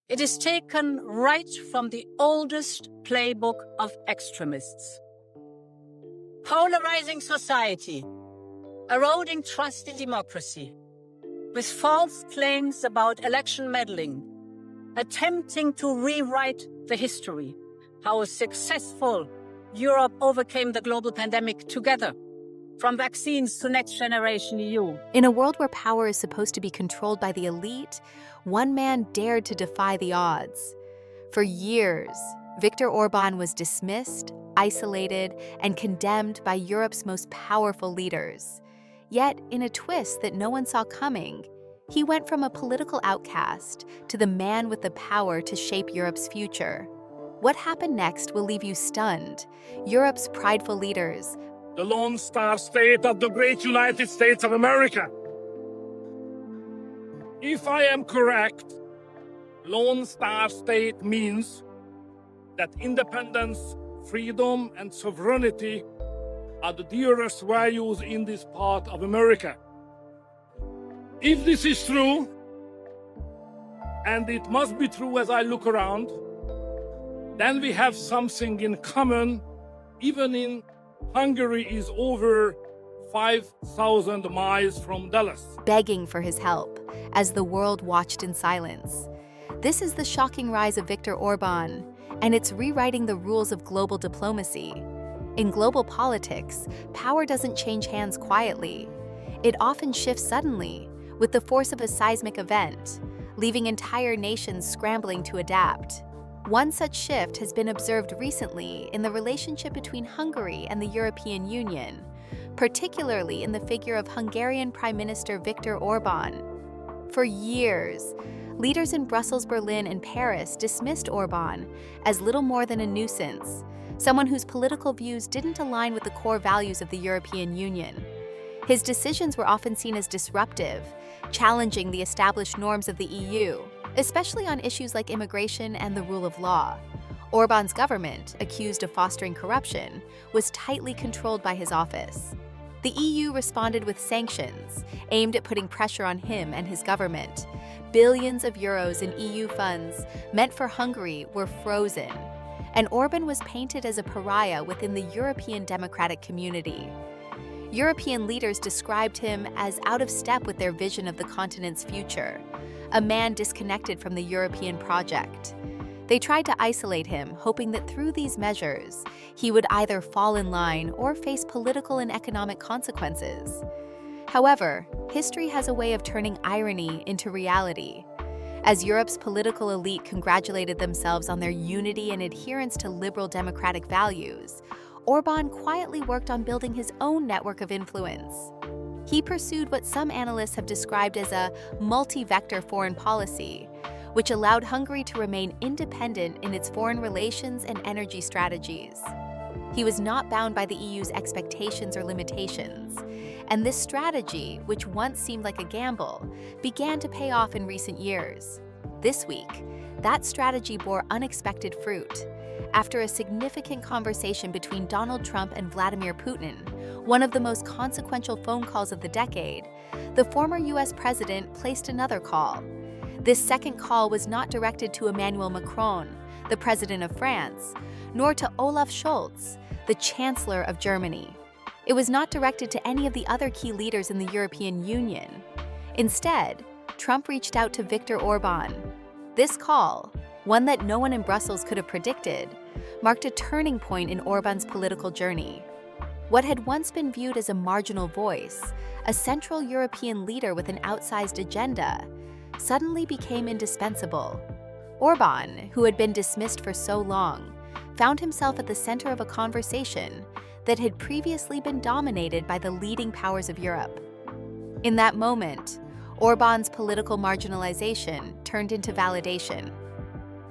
It is taken right from the oldest playbook of extremists. Polarizing society, eroding trust in democracy, with false claims about election meddling, attempting to rewrite the history, how successful Europe overcame the global pandemic together, from vaccines to next generation EU. In a world where power is supposed to be controlled by the elite, one man dared to defy the odds. For years, Viktor Orbán was dismissed, isolated, and condemned by Europe's most powerful leaders. Yet, in a twist that no one saw coming, he went from a political outcast to the man with the power to shape Europe's future. What happened next will leave you stunned. Europe's prideful leaders, the Lone Star State of the great United States of America. If I am correct, Lone Star State means that independence, freedom, and sovereignty are the dearest values in this part of America. If this is true, and it must be true as I look around, then we have something in common, even in Hungary is over 5,000 miles from Dallas. Begging for his help as the world watched in silence. This is the shocking rise of Viktor Orbán, and it's rewriting the rules of global diplomacy. In global politics, power doesn't change hands quietly. It often shifts suddenly, with the force of a seismic event, leaving entire nations scrambling to adapt. One such shift has been observed recently in the relationship between Hungary and the European Union, particularly in the figure of Hungarian Prime Minister Viktor Orbán. For years, leaders in Brussels, Berlin, and Paris dismissed Orbán as little more than a nuisance, someone whose political views didn't align with the core values of the European Union. His decisions were often seen as disruptive, challenging the established norms of the EU, especially on issues like immigration and the rule of law. Orbán's government, accused of fostering corruption, was tightly controlled by his office. The EU responded with sanctions, aimed at putting pressure on him and his government. Billions of euros in EU funds meant for Hungary were frozen, and Orbán was painted as a pariah within the European democratic community. European leaders described him as out of step with their vision of the continent's future, a man disconnected from the European project. They tried to isolate him, hoping that through these measures, he would either fall in line or face political and economic consequences. However, history has a way of turning irony into reality. As Europe's political elite congratulated themselves on their unity and adherence to liberal democratic values, Orbán quietly worked on building his own network of influence. He pursued what some analysts have described as a multi-vector foreign policy, which allowed Hungary to remain independent in its foreign relations and energy strategies. He was not bound by the EU's expectations or limitations, and this strategy, which once seemed like a gamble, began to pay off in recent years. This week, that strategy bore unexpected fruit. After a significant conversation between Donald Trump and Vladimir Putin, one of the most consequential phone calls of the decade, the former US president placed another call. This second call was not directed to Emmanuel Macron, the president of France, nor to Olaf Scholz, the chancellor of Germany. It was not directed to any of the other key leaders in the European Union. Instead, Trump reached out to Viktor Orbán. This call, one that no one in Brussels could have predicted, marked a turning point in Orbán's political journey. What had once been viewed as a marginal voice, a Central European leader with an outsized agenda, suddenly became indispensable. Orbán, who had been dismissed for so long, found himself at the center of a conversation that had previously been dominated by the leading powers of Europe. In that moment, Orbán's political marginalization turned into validation.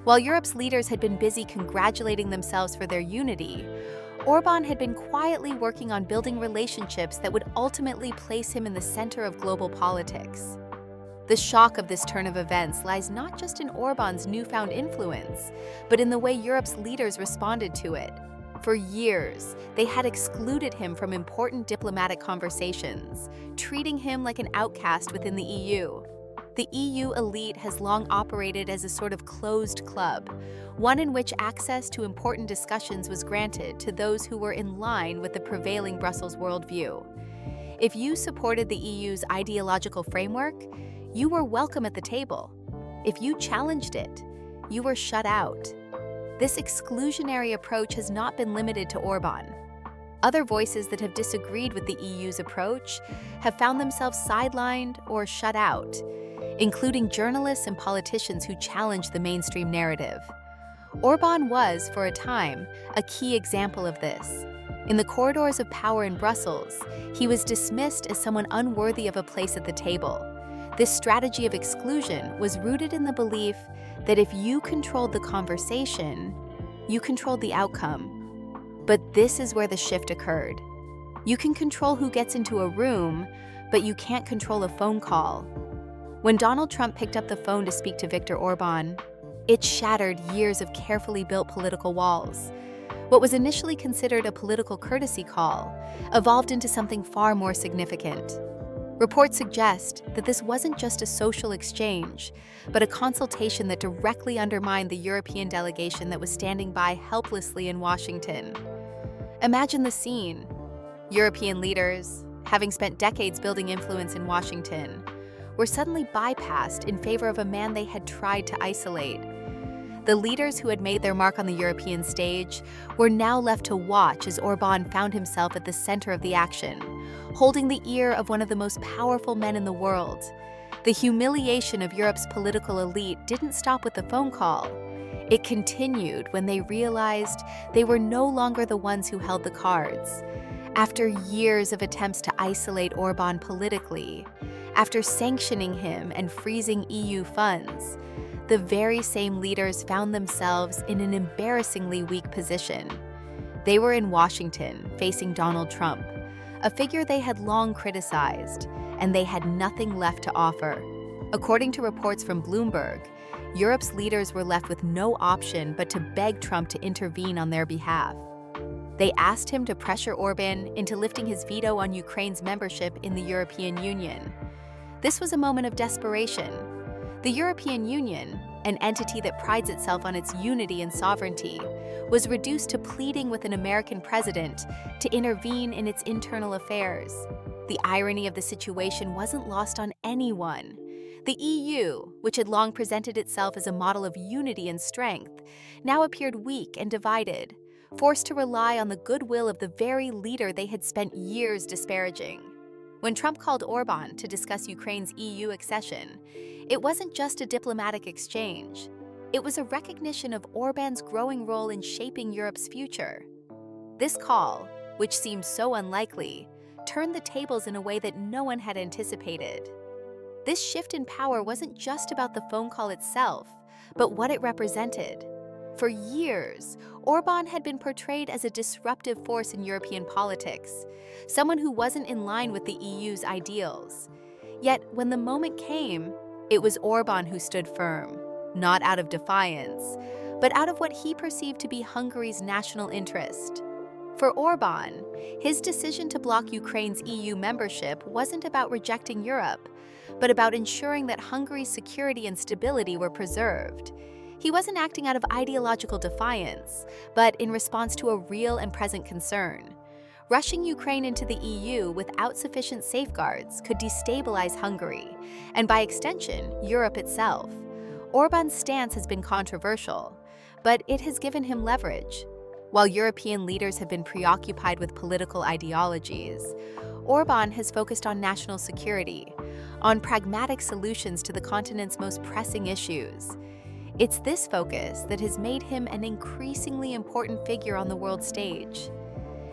While Europe's leaders had been busy congratulating themselves for their unity, Orbán had been quietly working on building relationships that would ultimately place him in the center of global politics. The shock of this turn of events lies not just in Orbán's newfound influence, but in the way Europe's leaders responded to it. For years, they had excluded him from important diplomatic conversations, treating him like an outcast within the EU. The EU elite has long operated as a sort of closed club, one in which access to important discussions was granted to those who were in line with the prevailing Brussels worldview. If you supported the EU's ideological framework, you were welcome at the table. If you challenged it, you were shut out. This exclusionary approach has not been limited to Orbán. Other voices that have disagreed with the EU's approach have found themselves sidelined or shut out, including journalists and politicians who challenge the mainstream narrative. Orbán was, for a time, a key example of this. In the corridors of power in Brussels, he was dismissed as someone unworthy of a place at the table. This strategy of exclusion was rooted in the belief that if you controlled the conversation, you controlled the outcome. But this is where the shift occurred. You can control who gets into a room, but you can't control a phone call. When Donald Trump picked up the phone to speak to Viktor Orbán, it shattered years of carefully built political walls. What was initially considered a political courtesy call evolved into something far more significant. Reports suggest that this wasn't just a social exchange, but a consultation that directly undermined the European delegation that was standing by helplessly in Washington. Imagine the scene. European leaders, having spent decades building influence in Washington, were suddenly bypassed in favor of a man they had tried to isolate. The leaders who had made their mark on the European stage were now left to watch as Orbán found himself at the center of the action, holding the ear of one of the most powerful men in the world. The humiliation of Europe's political elite didn't stop with the phone call. It continued when they realized they were no longer the ones who held the cards. After years of attempts to isolate Orbán politically, after sanctioning him and freezing EU funds, the very same leaders found themselves in an embarrassingly weak position. They were in Washington, facing Donald Trump, a figure they had long criticized, and they had nothing left to offer. According to reports from Bloomberg, Europe's leaders were left with no option but to beg Trump to intervene on their behalf. They asked him to pressure Orbán into lifting his veto on Ukraine's membership in the European Union. This was a moment of desperation. The European Union, an entity that prides itself on its unity and sovereignty, was reduced to pleading with an American president to intervene in its internal affairs. The irony of the situation wasn't lost on anyone. The EU, which had long presented itself as a model of unity and strength, now appeared weak and divided, forced to rely on the goodwill of the very leader they had spent years disparaging. When Trump called Orbán to discuss Ukraine's EU accession, it wasn't just a diplomatic exchange. It was a recognition of Orbán's growing role in shaping Europe's future. This call, which seemed so unlikely, turned the tables in a way that no one had anticipated. This shift in power wasn't just about the phone call itself, but what it represented. For years, Orbán had been portrayed as a disruptive force in European politics, someone who wasn't in line with the EU's ideals. Yet, when the moment came, it was Orbán who stood firm, not out of defiance, but out of what he perceived to be Hungary's national interest. For Orbán, his decision to block Ukraine's EU membership wasn't about rejecting Europe, but about ensuring that Hungary's security and stability were preserved. He wasn't acting out of ideological defiance, but in response to a real and present concern. Rushing Ukraine into the EU without sufficient safeguards could destabilize Hungary, and by extension, Europe itself. Orbán's stance has been controversial, but it has given him leverage. While European leaders have been preoccupied with political ideologies, Orbán has focused on national security, on pragmatic solutions to the continent's most pressing issues. It's this focus that has made him an increasingly important figure on the world stage.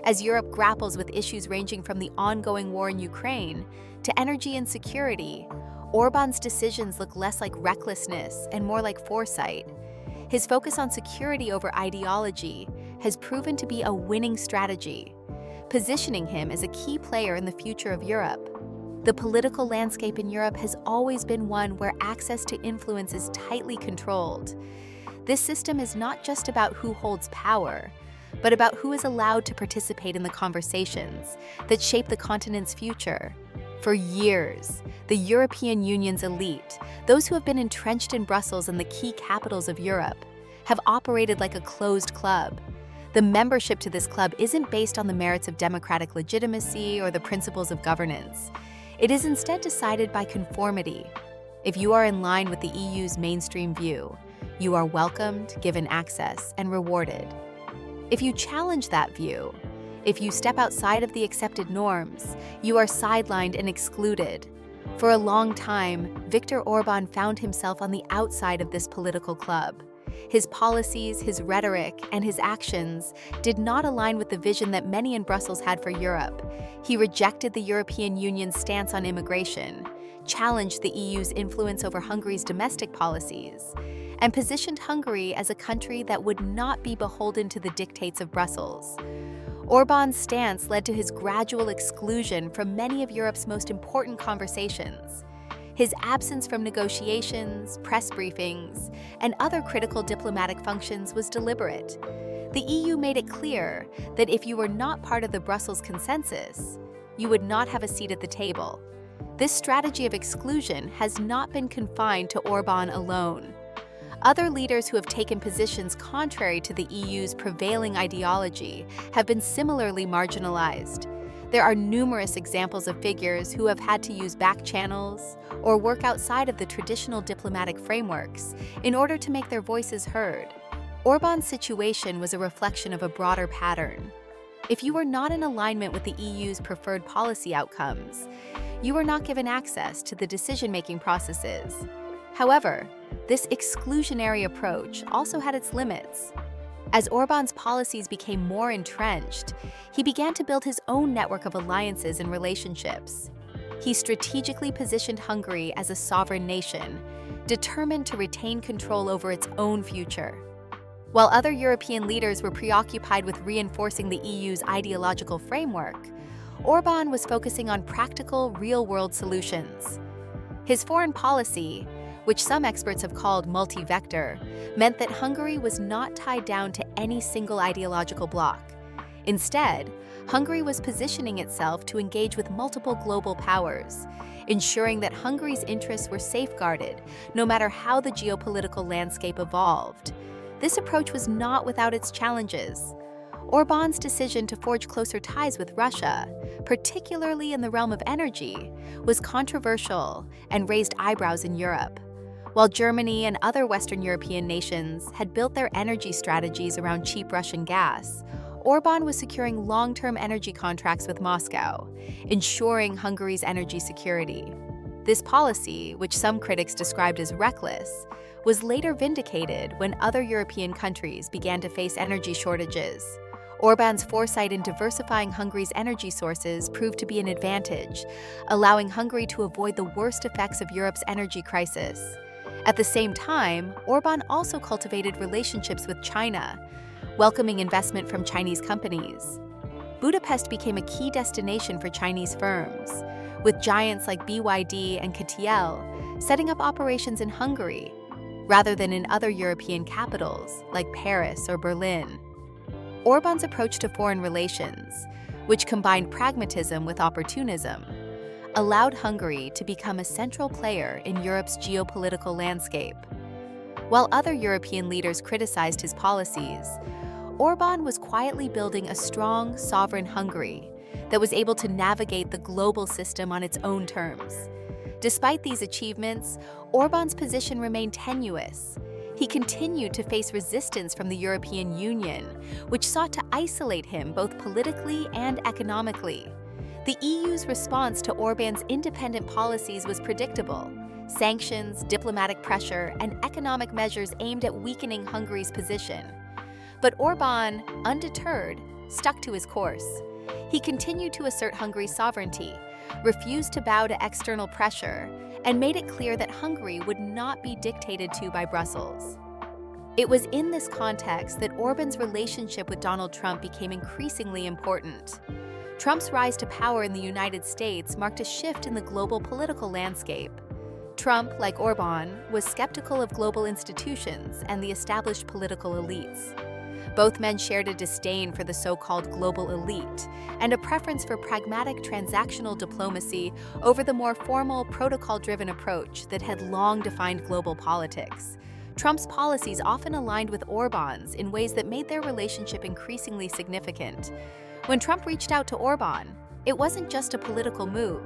As Europe grapples with issues ranging from the ongoing war in Ukraine to energy and security, Orbán's decisions look less like recklessness and more like foresight. His focus on security over ideology has proven to be a winning strategy, positioning him as a key player in the future of Europe. The political landscape in Europe has always been one where access to influence is tightly controlled. This system is not just about who holds power, but about who is allowed to participate in the conversations that shape the continent's future. For years, the European Union's elite, those who have been entrenched in Brussels and the key capitals of Europe, have operated like a closed club. The membership to this club isn't based on the merits of democratic legitimacy or the principles of governance. It is instead decided by conformity. If you are in line with the EU's mainstream view, you are welcomed, given access, and rewarded. If you challenge that view, if you step outside of the accepted norms, you are sidelined and excluded. For a long time, Viktor Orbán found himself on the outside of this political club. His policies, his rhetoric, and his actions did not align with the vision that many in Brussels had for Europe. He rejected the European Union's stance on immigration, challenged the EU's influence over Hungary's domestic policies, and positioned Hungary as a country that would not be beholden to the dictates of Brussels. Orbán's stance led to his gradual exclusion from many of Europe's most important conversations. His absence from negotiations, press briefings, and other critical diplomatic functions was deliberate. The EU made it clear that if you were not part of the Brussels consensus, you would not have a seat at the table. This strategy of exclusion has not been confined to Orbán alone. Other leaders who have taken positions contrary to the EU's prevailing ideology have been similarly marginalized. There are numerous examples of figures who have had to use back channels or work outside of the traditional diplomatic frameworks in order to make their voices heard. Orbán's situation was a reflection of a broader pattern. If you are not in alignment with the EU's preferred policy outcomes, you are not given access to the decision-making processes. However, this exclusionary approach also had its limits. As Orbán's policies became more entrenched, he began to build his own network of alliances and relationships. He strategically positioned Hungary as a sovereign nation, determined to retain control over its own future. While other European leaders were preoccupied with reinforcing the EU's ideological framework, Orbán was focusing on practical, real-world solutions. His foreign policy, which some experts have called multi-vector, meant that Hungary was not tied down to any single ideological bloc. Instead, Hungary was positioning itself to engage with multiple global powers, ensuring that Hungary's interests were safeguarded no matter how the geopolitical landscape evolved. This approach was not without its challenges. Orbán's decision to forge closer ties with Russia, particularly in the realm of energy, was controversial and raised eyebrows in Europe. While Germany and other Western European nations had built their energy strategies around cheap Russian gas, Orbán was securing long-term energy contracts with Moscow, ensuring Hungary's energy security. This policy, which some critics described as reckless, was later vindicated when other European countries began to face energy shortages. Orbán's foresight in diversifying Hungary's energy sources proved to be an advantage, allowing Hungary to avoid the worst effects of Europe's energy crisis. At the same time, Orbán also cultivated relationships with China, welcoming investment from Chinese companies. Budapest became a key destination for Chinese firms, with giants like BYD and KTL setting up operations in Hungary, rather than in other European capitals like Paris or Berlin. Orbán's approach to foreign relations, which combined pragmatism with opportunism, allowed Hungary to become a central player in Europe's geopolitical landscape. While other European leaders criticized his policies, Orbán was quietly building a strong, sovereign Hungary that was able to navigate the global system on its own terms. Despite these achievements, Orbán's position remained tenuous. He continued to face resistance from the European Union, which sought to isolate him both politically and economically. The EU's response to Orbán's independent policies was predictable: sanctions, diplomatic pressure, and economic measures aimed at weakening Hungary's position. But Orbán, undeterred, stuck to his course. He continued to assert Hungary's sovereignty, refused to bow to external pressure, and made it clear that Hungary would not be dictated to by Brussels. It was in this context that Orbán's relationship with Donald Trump became increasingly important. Trump's rise to power in the United States marked a shift in the global political landscape. Trump, like Orbán, was skeptical of global institutions and the established political elites. Both men shared a disdain for the so-called global elite and a preference for pragmatic transactional diplomacy over the more formal, protocol-driven approach that had long defined global politics. Trump's policies often aligned with Orbán's in ways that made their relationship increasingly significant. When Trump reached out to Orbán, it wasn't just a political move.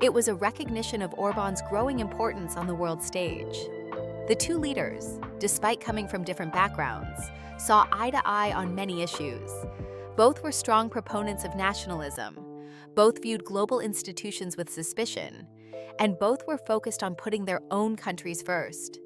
It was a recognition of Orbán's growing importance on the world stage. The two leaders, despite coming from different backgrounds, saw eye to eye on many issues. Both were strong proponents of nationalism, both viewed global institutions with suspicion, and both were focused on putting their own countries first.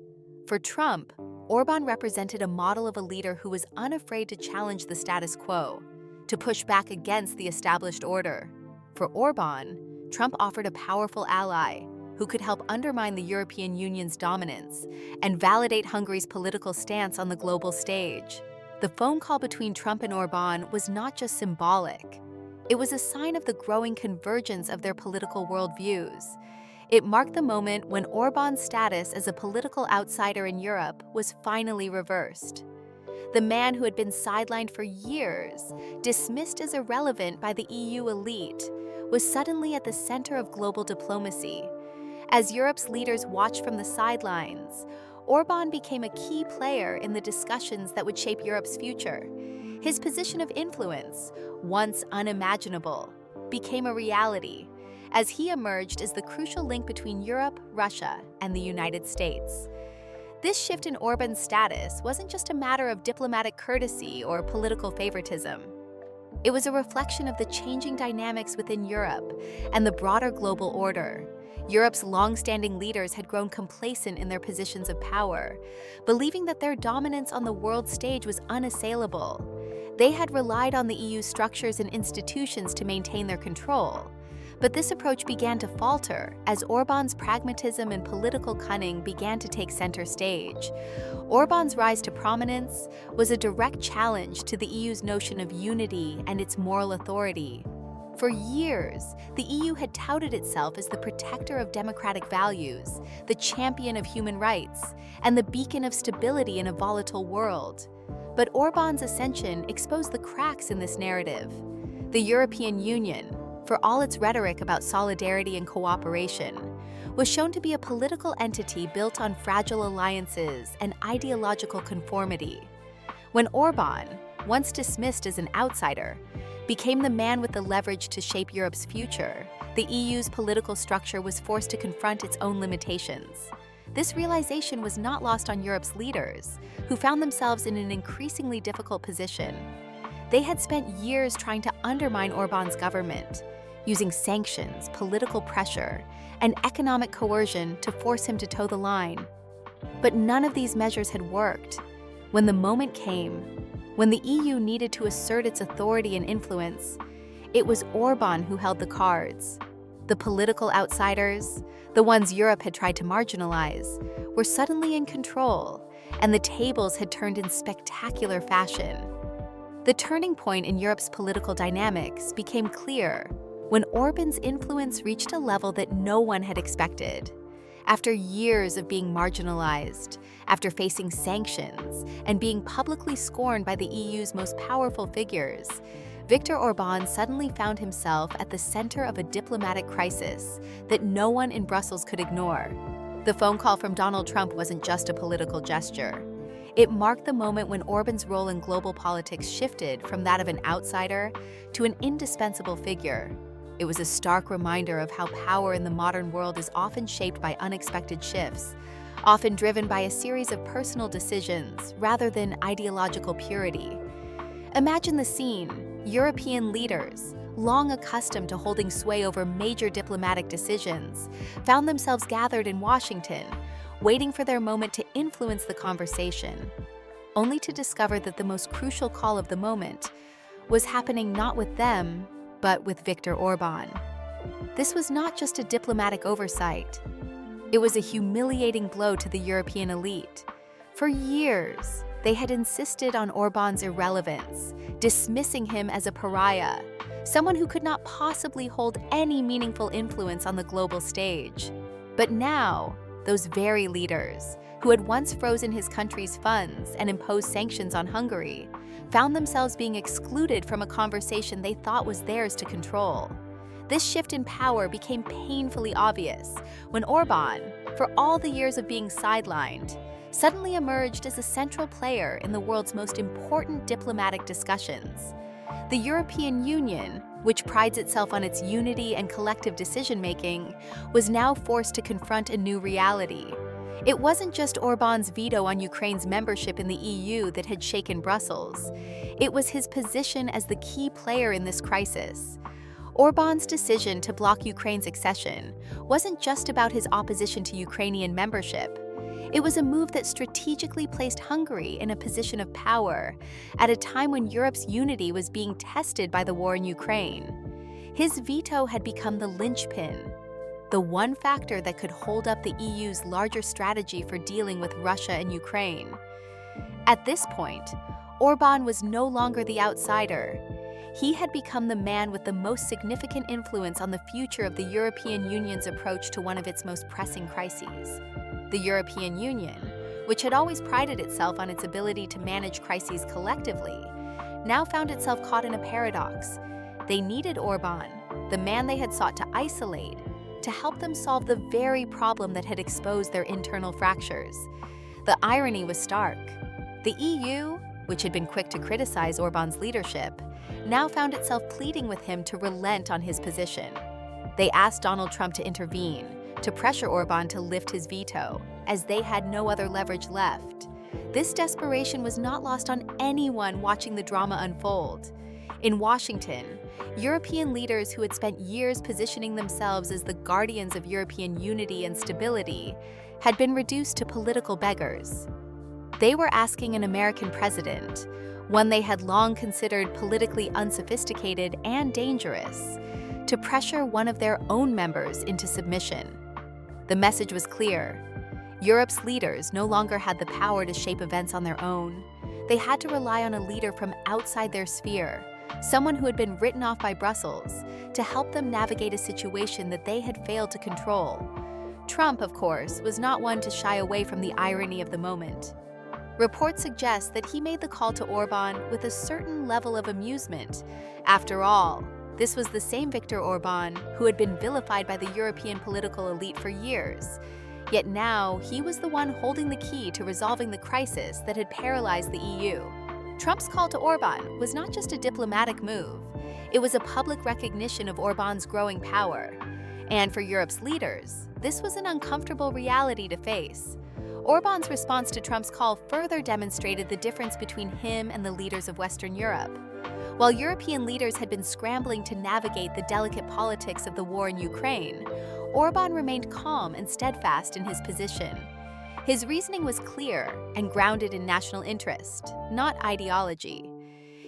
For Trump, Orbán represented a model of a leader who was unafraid to challenge the status quo, to push back against the established order. For Orbán, Trump offered a powerful ally who could help undermine the European Union's dominance and validate Hungary's political stance on the global stage. The phone call between Trump and Orbán was not just symbolic. It was a sign of the growing convergence of their political worldviews. It marked the moment when Orbán's status as a political outsider in Europe was finally reversed. The man who had been sidelined for years, dismissed as irrelevant by the EU elite, was suddenly at the center of global diplomacy. As Europe's leaders watched from the sidelines, Orbán became a key player in the discussions that would shape Europe's future. His position of influence, once unimaginable, became a reality as he emerged as the crucial link between Europe, Russia, and the United States. This shift in Orbán's status wasn't just a matter of diplomatic courtesy or political favoritism. It was a reflection of the changing dynamics within Europe and the broader global order. Europe's long-standing leaders had grown complacent in their positions of power, believing that their dominance on the world stage was unassailable. They had relied on the EU structures and institutions to maintain their control. But this approach began to falter as Orbán's pragmatism and political cunning began to take center stage. Orbán's rise to prominence was a direct challenge to the EU's notion of unity and its moral authority. For years, the EU had touted itself as the protector of democratic values, the champion of human rights, and the beacon of stability in a volatile world. But Orbán's ascension exposed the cracks in this narrative. The European Union, for all its rhetoric about solidarity and cooperation, was shown to be a political entity built on fragile alliances and ideological conformity. When Orbán, once dismissed as an outsider, became the man with the leverage to shape Europe's future, the EU's political structure was forced to confront its own limitations. This realization was not lost on Europe's leaders, who found themselves in an increasingly difficult position. They had spent years trying to undermine Orbán's government, using sanctions, political pressure, and economic coercion to force him to toe the line. But none of these measures had worked. When the moment came, when the EU needed to assert its authority and influence, it was Orbán who held the cards. The political outsiders, the ones Europe had tried to marginalize, were suddenly in control, and the tables had turned in spectacular fashion. The turning point in Europe's political dynamics became clear when Orbán's influence reached a level that no one had expected. After years of being marginalized, after facing sanctions, and being publicly scorned by the EU's most powerful figures, Viktor Orbán suddenly found himself at the center of a diplomatic crisis that no one in Brussels could ignore. The phone call from Donald Trump wasn't just a political gesture. It marked the moment when Orbán's role in global politics shifted from that of an outsider to an indispensable figure. It was a stark reminder of how power in the modern world is often shaped by unexpected shifts, often driven by a series of personal decisions rather than ideological purity. Imagine the scene: European leaders, long accustomed to holding sway over major diplomatic decisions, found themselves gathered in Washington, waiting for their moment to influence the conversation, only to discover that the most crucial call of the moment was happening not with them, but with Viktor Orbán. This was not just a diplomatic oversight. It was a humiliating blow to the European elite. For years, they had insisted on Orbán's irrelevance, dismissing him as a pariah, someone who could not possibly hold any meaningful influence on the global stage. But now, those very leaders, who had once frozen his country's funds and imposed sanctions on Hungary, found themselves being excluded from a conversation they thought was theirs to control. This shift in power became painfully obvious when Orbán, for all the years of being sidelined, suddenly emerged as a central player in the world's most important diplomatic discussions. The European Union, which prides itself on its unity and collective decision-making, was now forced to confront a new reality. It wasn't just Orbán's veto on Ukraine's membership in the EU that had shaken Brussels. It was his position as the key player in this crisis. Orbán's decision to block Ukraine's accession wasn't just about his opposition to Ukrainian membership. It was a move that strategically placed Hungary in a position of power at a time when Europe's unity was being tested by the war in Ukraine. His veto had become the linchpin, the one factor that could hold up the EU's larger strategy for dealing with Russia and Ukraine. At this point, Orbán was no longer the outsider. He had become the man with the most significant influence on the future of the European Union's approach to one of its most pressing crises. The European Union, which had always prided itself on its ability to manage crises collectively, now found itself caught in a paradox. They needed Orbán, the man they had sought to isolate, to help them solve the very problem that had exposed their internal fractures. The irony was stark. The EU, which had been quick to criticize Orbán's leadership, now found itself pleading with him to relent on his position. They asked Donald Trump to intervene, to pressure Orbán to lift his veto, as they had no other leverage left. This desperation was not lost on anyone watching the drama unfold. In Washington, European leaders who had spent years positioning themselves as the guardians of European unity and stability had been reduced to political beggars. They were asking an American president, one they had long considered politically unsophisticated and dangerous, to pressure one of their own members into submission. The message was clear. Europe's leaders no longer had the power to shape events on their own. They had to rely on a leader from outside their sphere, someone who had been written off by Brussels, to help them navigate a situation that they had failed to control. Trump, of course, was not one to shy away from the irony of the moment. Reports suggest that he made the call to Orbán with a certain level of amusement. After all, this was the same Viktor Orbán who had been vilified by the European political elite for years. Yet now, he was the one holding the key to resolving the crisis that had paralyzed the EU. Trump's call to Orbán was not just a diplomatic move. It was a public recognition of Orbán's growing power. And for Europe's leaders, this was an uncomfortable reality to face. Orbán's response to Trump's call further demonstrated the difference between him and the leaders of Western Europe. While European leaders had been scrambling to navigate the delicate politics of the war in Ukraine, Orbán remained calm and steadfast in his position. His reasoning was clear and grounded in national interest, not ideology.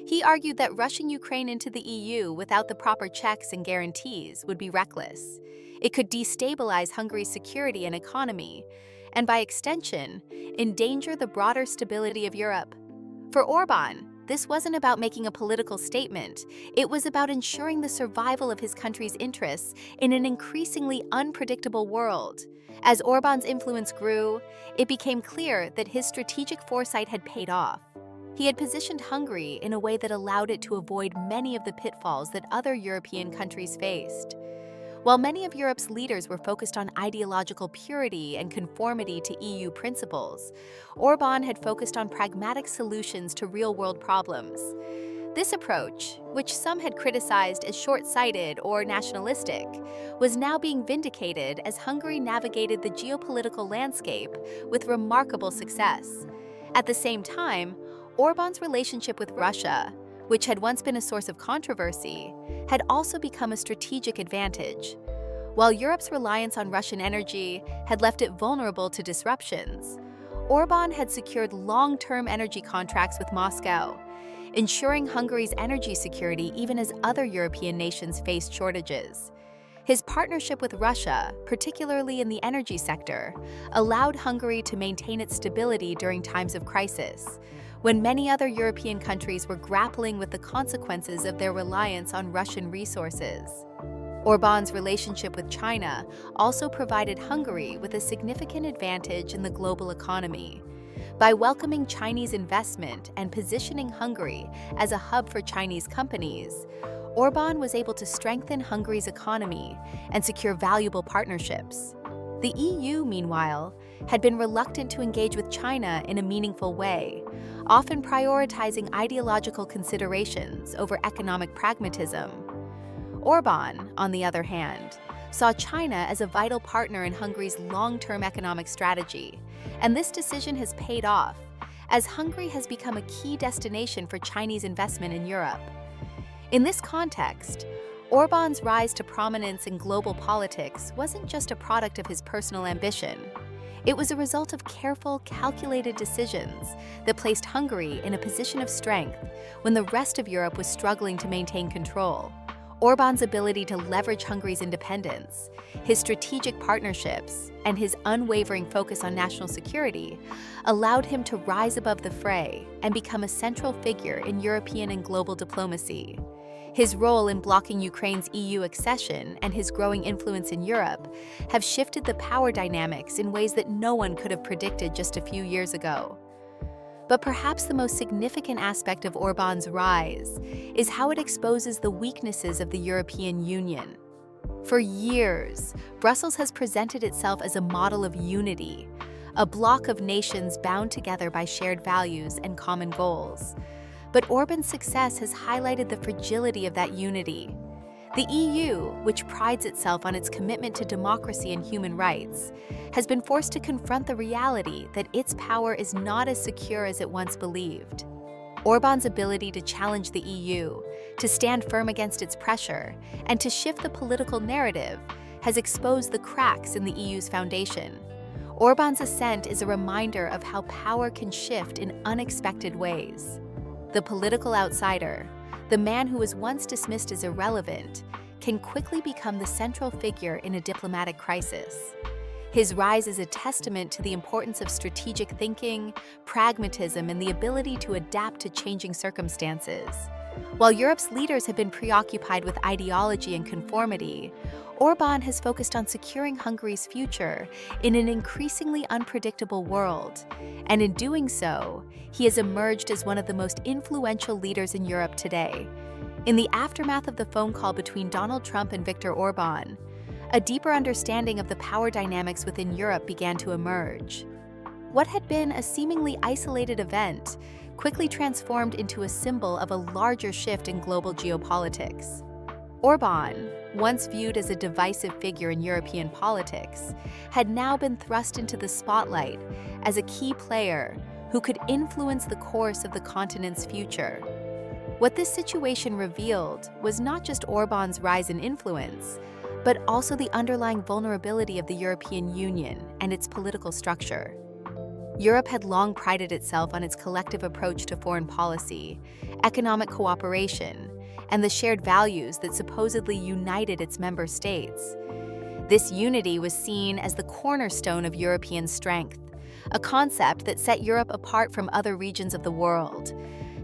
He argued that rushing Ukraine into the EU without the proper checks and guarantees would be reckless. It could destabilize Hungary's security and economy, and by extension, endanger the broader stability of Europe. For Orbán, this wasn't about making a political statement. It was about ensuring the survival of his country's interests in an increasingly unpredictable world. As Orbán's influence grew, it became clear that his strategic foresight had paid off. He had positioned Hungary in a way that allowed it to avoid many of the pitfalls that other European countries faced. While many of Europe's leaders were focused on ideological purity and conformity to EU principles, Orbán had focused on pragmatic solutions to real-world problems. This approach, which some had criticized as short-sighted or nationalistic, was now being vindicated as Hungary navigated the geopolitical landscape with remarkable success. At the same time, Orbán's relationship with Russia, which had once been a source of controversy, had also become a strategic advantage. While Europe's reliance on Russian energy had left it vulnerable to disruptions, Orbán had secured long-term energy contracts with Moscow, ensuring Hungary's energy security even as other European nations faced shortages. His partnership with Russia, particularly in the energy sector, allowed Hungary to maintain its stability during times of crisis, when many other European countries were grappling with the consequences of their reliance on Russian resources. Orbán's relationship with China also provided Hungary with a significant advantage in the global economy. By welcoming Chinese investment and positioning Hungary as a hub for Chinese companies, Orbán was able to strengthen Hungary's economy and secure valuable partnerships. The EU, meanwhile, had been reluctant to engage with China in a meaningful way, often prioritizing ideological considerations over economic pragmatism. Orbán, on the other hand, saw China as a vital partner in Hungary's long-term economic strategy, and this decision has paid off, as Hungary has become a key destination for Chinese investment in Europe. In this context, Orbán's rise to prominence in global politics wasn't just a product of his personal ambition. It was a result of careful, calculated decisions that placed Hungary in a position of strength when the rest of Europe was struggling to maintain control. Orbán's ability to leverage Hungary's independence, his strategic partnerships, and his unwavering focus on national security allowed him to rise above the fray and become a central figure in European and global diplomacy. His role in blocking Ukraine's EU accession and his growing influence in Europe have shifted the power dynamics in ways that no one could have predicted just a few years ago. But perhaps the most significant aspect of Orbán's rise is how it exposes the weaknesses of the European Union. For years, Brussels has presented itself as a model of unity, a bloc of nations bound together by shared values and common goals. But Orbán's success has highlighted the fragility of that unity. The EU, which prides itself on its commitment to democracy and human rights, has been forced to confront the reality that its power is not as secure as it once believed. Orbán's ability to challenge the EU, to stand firm against its pressure, and to shift the political narrative has exposed the cracks in the EU's foundation. Orbán's ascent is a reminder of how power can shift in unexpected ways. The political outsider, the man who was once dismissed as irrelevant, can quickly become the central figure in a diplomatic crisis. His rise is a testament to the importance of strategic thinking, pragmatism, and the ability to adapt to changing circumstances. While Europe's leaders have been preoccupied with ideology and conformity, Orbán has focused on securing Hungary's future in an increasingly unpredictable world, and in doing so, he has emerged as one of the most influential leaders in Europe today. In the aftermath of the phone call between Donald Trump and Viktor Orbán, a deeper understanding of the power dynamics within Europe began to emerge. What had been a seemingly isolated event quickly transformed into a symbol of a larger shift in global geopolitics. Orbán, once viewed as a divisive figure in European politics, had now been thrust into the spotlight as a key player who could influence the course of the continent's future. What this situation revealed was not just Orbán's rise in influence, but also the underlying vulnerability of the European Union and its political structure. Europe had long prided itself on its collective approach to foreign policy, economic cooperation, and the shared values that supposedly united its member states. This unity was seen as the cornerstone of European strength, a concept that set Europe apart from other regions of the world.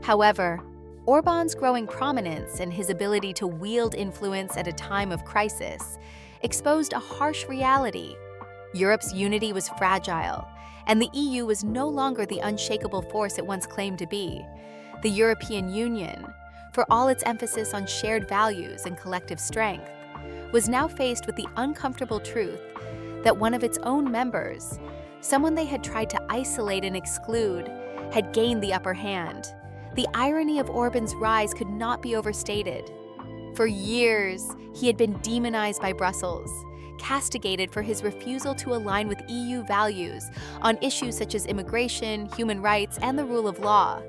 However, Orbán's growing prominence and his ability to wield influence at a time of crisis exposed a harsh reality. Europe's unity was fragile, and the EU was no longer the unshakable force it once claimed to be. The European Union, for all its emphasis on shared values and collective strength, was now faced with the uncomfortable truth that one of its own members, someone they had tried to isolate and exclude, had gained the upper hand. The irony of Orbán's rise could not be overstated. For years, he had been demonized by Brussels, castigated for his refusal to align with EU values on issues such as immigration, human rights, and the rule of law.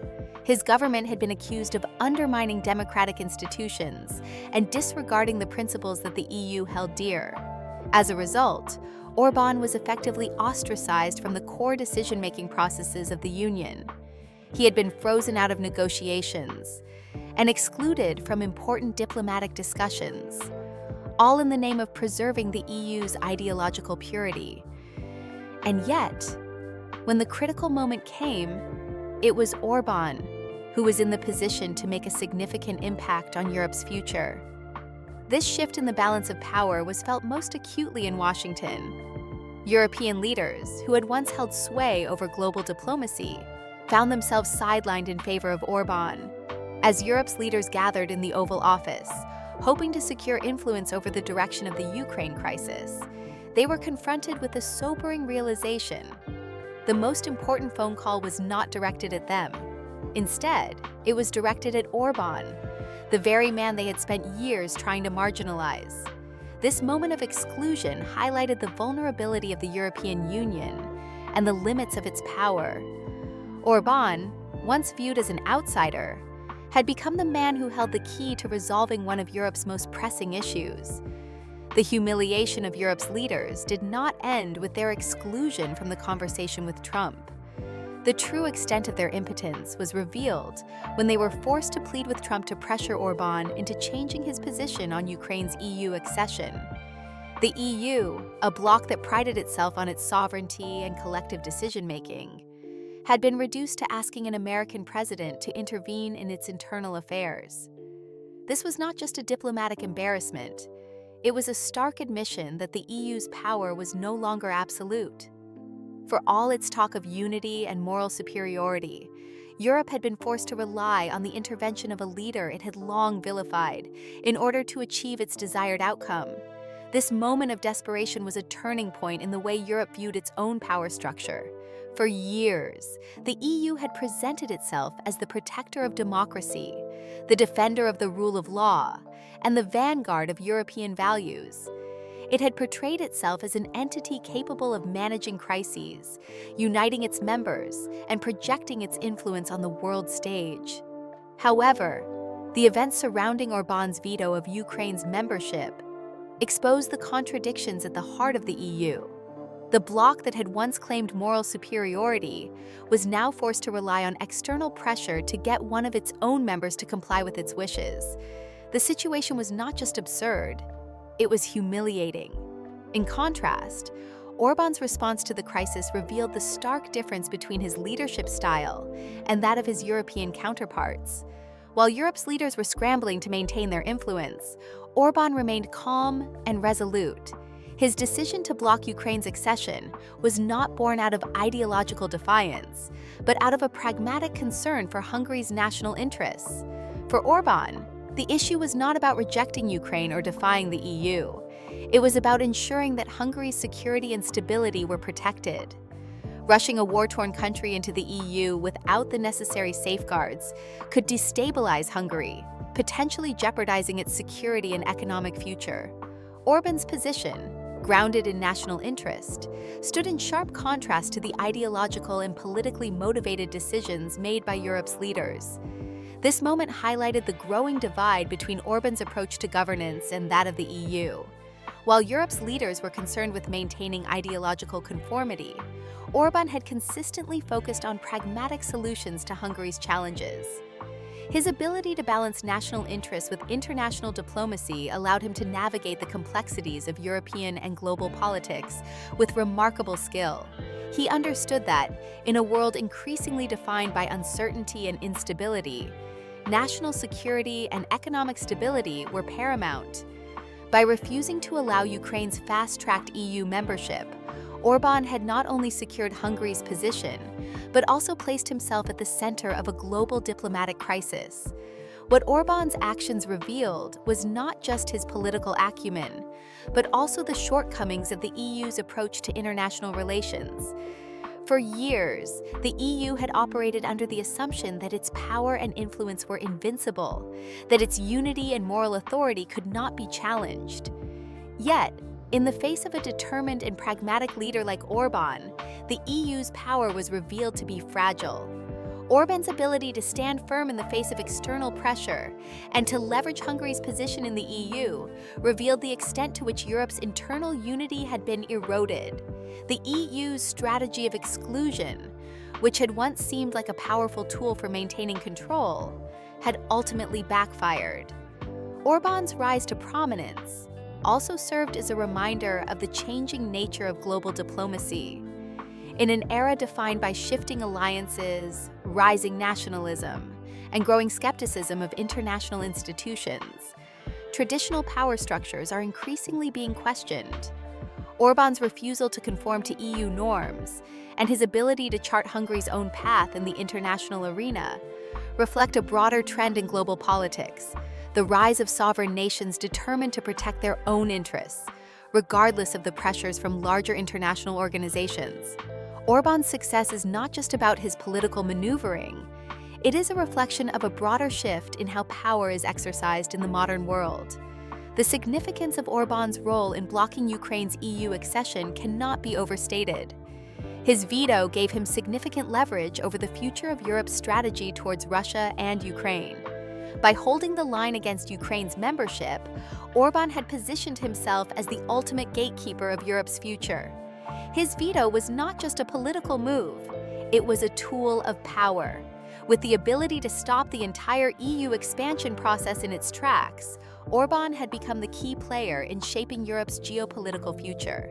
His government had been accused of undermining democratic institutions and disregarding the principles that the EU held dear. As a result, Orbán was effectively ostracized from the core decision-making processes of the Union. He had been frozen out of negotiations and excluded from important diplomatic discussions, all in the name of preserving the EU's ideological purity. And yet, when the critical moment came, it was Orbán who was in the position to make a significant impact on Europe's future. This shift in the balance of power was felt most acutely in Washington. European leaders, who had once held sway over global diplomacy, found themselves sidelined in favor of Orbán. As Europe's leaders gathered in the Oval Office, hoping to secure influence over the direction of the Ukraine crisis, they were confronted with a sobering realization. The most important phone call was not directed at them. Instead, it was directed at Orbán, the very man they had spent years trying to marginalize. This moment of exclusion highlighted the vulnerability of the European Union and the limits of its power. Orbán, once viewed as an outsider, had become the man who held the key to resolving one of Europe's most pressing issues. The humiliation of Europe's leaders did not end with their exclusion from the conversation with Trump. The true extent of their impotence was revealed when they were forced to plead with Trump to pressure Orbán into changing his position on Ukraine's EU accession. The EU, a bloc that prided itself on its sovereignty and collective decision-making, had been reduced to asking an American president to intervene in its internal affairs. This was not just a diplomatic embarrassment, it was a stark admission that the EU's power was no longer absolute. For all its talk of unity and moral superiority, Europe had been forced to rely on the intervention of a leader it had long vilified in order to achieve its desired outcome. This moment of desperation was a turning point in the way Europe viewed its own power structure. For years, the EU had presented itself as the protector of democracy, the defender of the rule of law, and the vanguard of European values. It had portrayed itself as an entity capable of managing crises, uniting its members, and projecting its influence on the world stage. However, the events surrounding Orbán's veto of Ukraine's membership exposed the contradictions at the heart of the EU. The bloc that had once claimed moral superiority was now forced to rely on external pressure to get one of its own members to comply with its wishes. The situation was not just absurd, it was humiliating. In contrast, Orbán's response to the crisis revealed the stark difference between his leadership style and that of his European counterparts. While Europe's leaders were scrambling to maintain their influence, Orbán remained calm and resolute. His decision to block Ukraine's accession was not born out of ideological defiance, but out of a pragmatic concern for Hungary's national interests. For Orbán, the issue was not about rejecting Ukraine or defying the EU. It was about ensuring that Hungary's security and stability were protected. Rushing a war-torn country into the EU without the necessary safeguards could destabilize Hungary, potentially jeopardizing its security and economic future. Orbán's position, grounded in national interest, stood in sharp contrast to the ideological and politically motivated decisions made by Europe's leaders. This moment highlighted the growing divide between Orbán's approach to governance and that of the EU. While Europe's leaders were concerned with maintaining ideological conformity, Orbán had consistently focused on pragmatic solutions to Hungary's challenges. His ability to balance national interests with international diplomacy allowed him to navigate the complexities of European and global politics with remarkable skill. He understood that, in a world increasingly defined by uncertainty and instability, national security and economic stability were paramount. By refusing to allow Ukraine's fast-tracked EU membership, Orbán had not only secured Hungary's position, but also placed himself at the center of a global diplomatic crisis. What Orbán's actions revealed was not just his political acumen, but also the shortcomings of the EU's approach to international relations. For years, the EU had operated under the assumption that its power and influence were invincible, that its unity and moral authority could not be challenged. Yet, in the face of a determined and pragmatic leader like Orbán, the EU's power was revealed to be fragile. Orbán's ability to stand firm in the face of external pressure and to leverage Hungary's position in the EU revealed the extent to which Europe's internal unity had been eroded. The EU's strategy of exclusion, which had once seemed like a powerful tool for maintaining control, had ultimately backfired. Orbán's rise to prominence also served as a reminder of the changing nature of global diplomacy. In an era defined by shifting alliances, rising nationalism, and growing skepticism of international institutions, traditional power structures are increasingly being questioned. Orbán's refusal to conform to EU norms and his ability to chart Hungary's own path in the international arena reflect a broader trend in global politics, the rise of sovereign nations determined to protect their own interests, regardless of the pressures from larger international organizations. Orbán's success is not just about his political maneuvering, it is a reflection of a broader shift in how power is exercised in the modern world. The significance of Orbán's role in blocking Ukraine's EU accession cannot be overstated. His veto gave him significant leverage over the future of Europe's strategy towards Russia and Ukraine. By holding the line against Ukraine's membership, Orbán had positioned himself as the ultimate gatekeeper of Europe's future. His veto was not just a political move, it was a tool of power. With the ability to stop the entire EU expansion process in its tracks, Orbán had become the key player in shaping Europe's geopolitical future.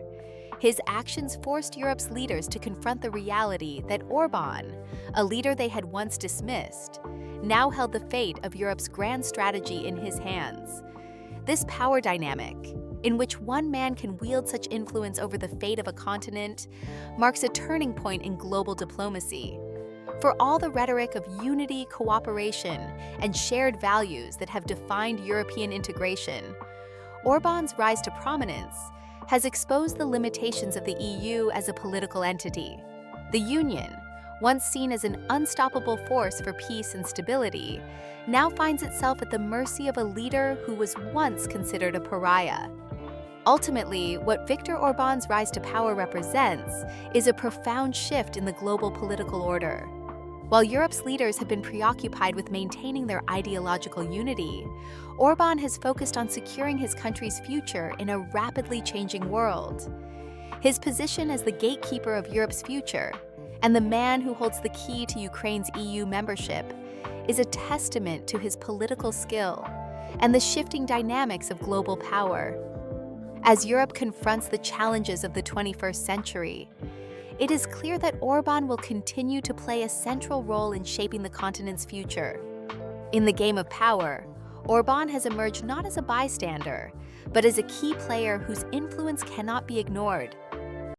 His actions forced Europe's leaders to confront the reality that Orbán, a leader they had once dismissed, now held the fate of Europe's grand strategy in his hands. This power dynamic, in which one man can wield such influence over the fate of a continent, marks a turning point in global diplomacy. For all the rhetoric of unity, cooperation, and shared values that have defined European integration, Orbán's rise to prominence has exposed the limitations of the EU as a political entity. The Union, once seen as an unstoppable force for peace and stability, now finds itself at the mercy of a leader who was once considered a pariah. Ultimately, what Viktor Orbán's rise to power represents is a profound shift in the global political order. While Europe's leaders have been preoccupied with maintaining their ideological unity, Orbán has focused on securing his country's future in a rapidly changing world. His position as the gatekeeper of Europe's future and the man who holds the key to Ukraine's EU membership is a testament to his political skill and the shifting dynamics of global power. As Europe confronts the challenges of the 21st century, it is clear that Orbán will continue to play a central role in shaping the continent's future. In the game of power, Orbán has emerged not as a bystander, but as a key player whose influence cannot be ignored.